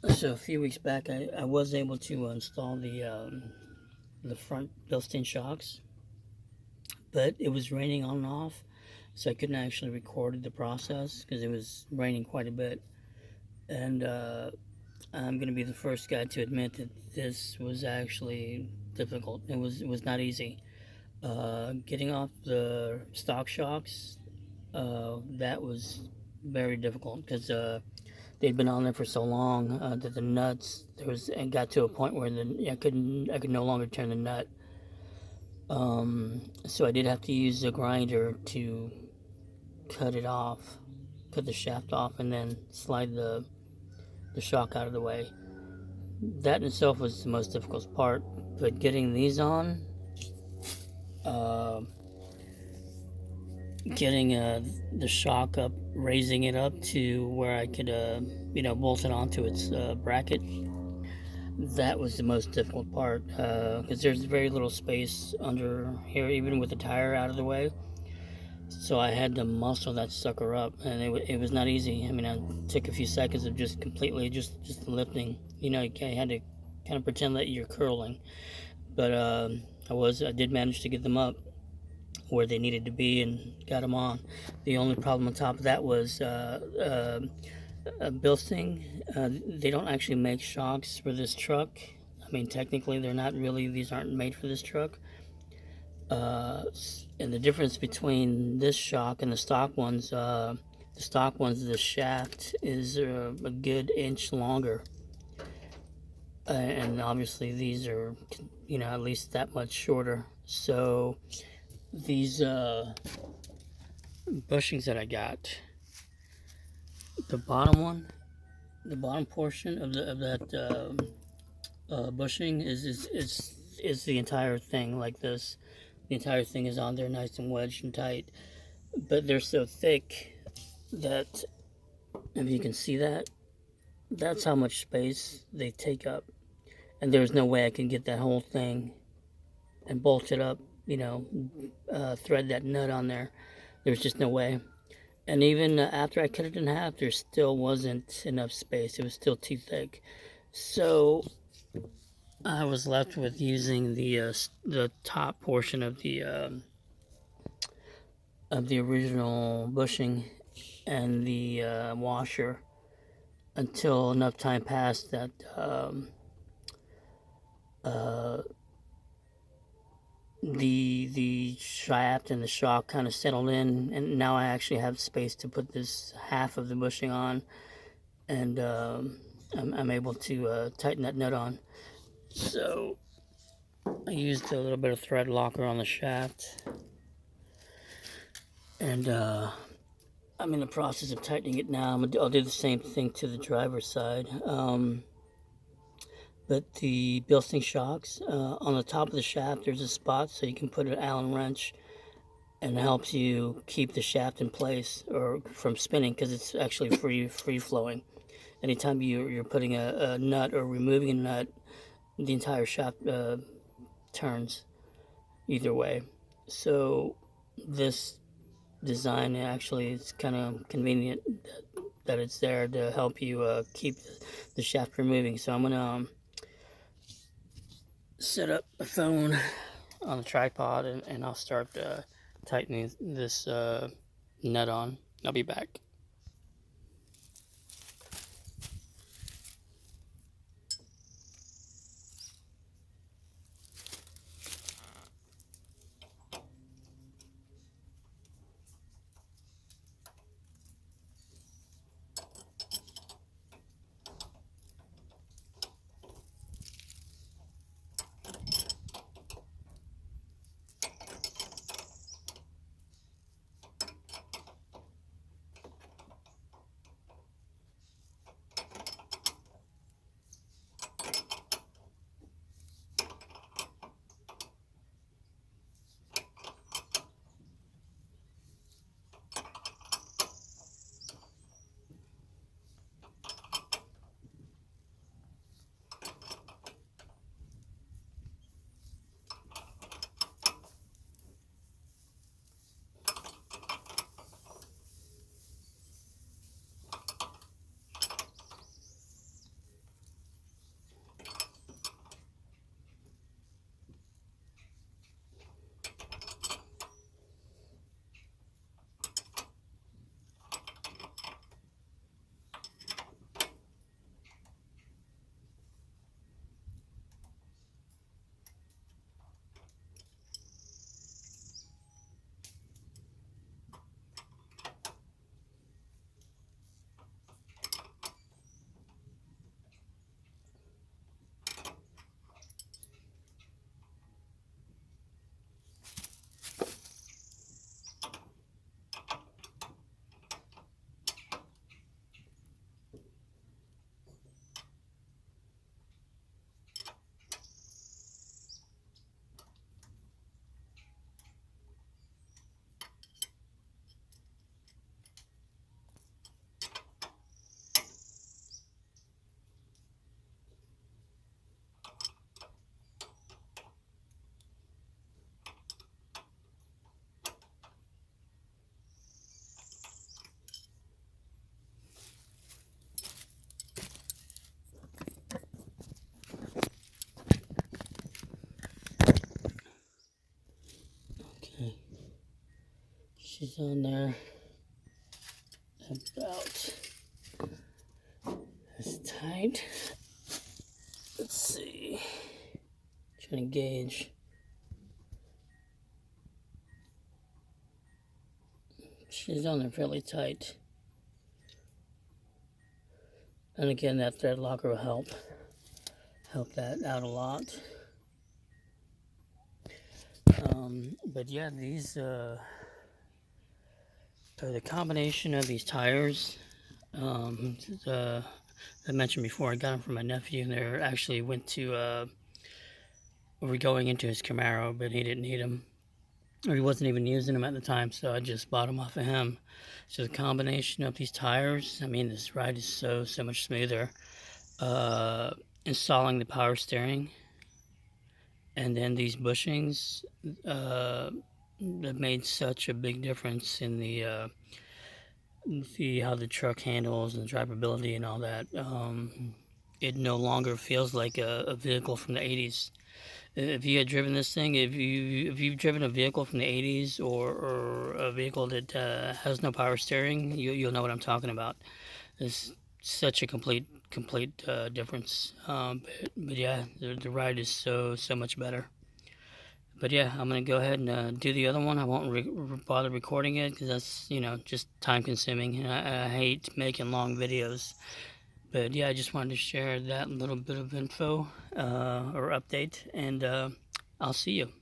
So a few weeks back, I was able to install the front Bilstein shocks, but it was raining on and off, so I couldn't actually record the process because it was raining quite a bit. And I'm going to be the first guy to admit that this was actually difficult. It was not easy. Getting off the stock shocks, that was very difficult because they'd been on there for so long that the nuts there was it got to a point where I could no longer turn the nut. So I did have to use a grinder to cut it off, cut the shaft off, and then slide the shock out of the way. That in itself was the most difficult part. But getting these on, uh, getting the shock up, raising it up to where I could, bolt it onto its bracket. That was the most difficult part because there's very little space under here, even with the tire out of the way. So I had to muscle that sucker up, and it was not easy. I mean, it took a few seconds of just completely just lifting. You had to kind of pretend that you're curling, but I did manage to get them up where they needed to be and got them on. The only problem on top of that was Bilstein. They don't actually make shocks for this truck. I mean, technically, they're not really. These aren't made for this truck. Uh, and the difference between this shock and the shaft is a good inch longer, and obviously these are, at least that much shorter. So these bushings that I got, the bottom one, the bottom portion of that bushing is the entire thing like this. The entire thing is on there, nice and wedged and tight. But they're so thick that if you can see that, that's how much space they take up. And there's no way I can get that whole thing and bolt it up, thread that nut on there. There's just no way. And even after I cut it in half, there still wasn't enough space. It was still too thick. So I was left with using the top portion of the original bushing and the washer until enough time passed that uh, the shaft and the shock kind of settled in, and now I actually have space to put this half of the bushing on, and I'm able to tighten that nut on. So I used a little bit of thread locker on the shaft, and I'm in the process of tightening it now. I'll do the same thing to the driver's side. But the Bilstein shocks, on the top of the shaft, there's a spot so you can put an Allen wrench, and it helps you keep the shaft in place or from spinning because it's actually free flowing. Anytime you're putting a nut or removing a nut, the entire shaft turns either way. So this design actually is kind of convenient that it's there to help you keep the shaft from moving. So I'm gonna set up a phone on the tripod, and I'll start tightening this nut on. I'll be back. on there about as tight. Let's see. Trying to gauge. She's on there fairly tight. And again, that thread locker will help that out a lot. But yeah, these so the combination of these tires, I mentioned before, I got them from my nephew, and they actually went to were going into his Camaro, but he didn't need them, or he wasn't even using them at the time, so I just bought them off of him. So the combination of these tires, I mean, this ride is so much smoother. Installing the power steering, and then these bushings, that made such a big difference in the how the truck handles and drivability and all that. It no longer feels like a vehicle from the 80s. If you had driven this thing, if you've driven a vehicle from the 80s, or a vehicle that has no power steering, you'll know what I'm talking about. It's such a complete difference. But yeah, the ride is so much better. But yeah, I'm gonna go ahead and do the other one. I won't bother recording it because that's, just time consuming, and I hate making long videos. But yeah, I just wanted to share that little bit of info or update, and I'll see you.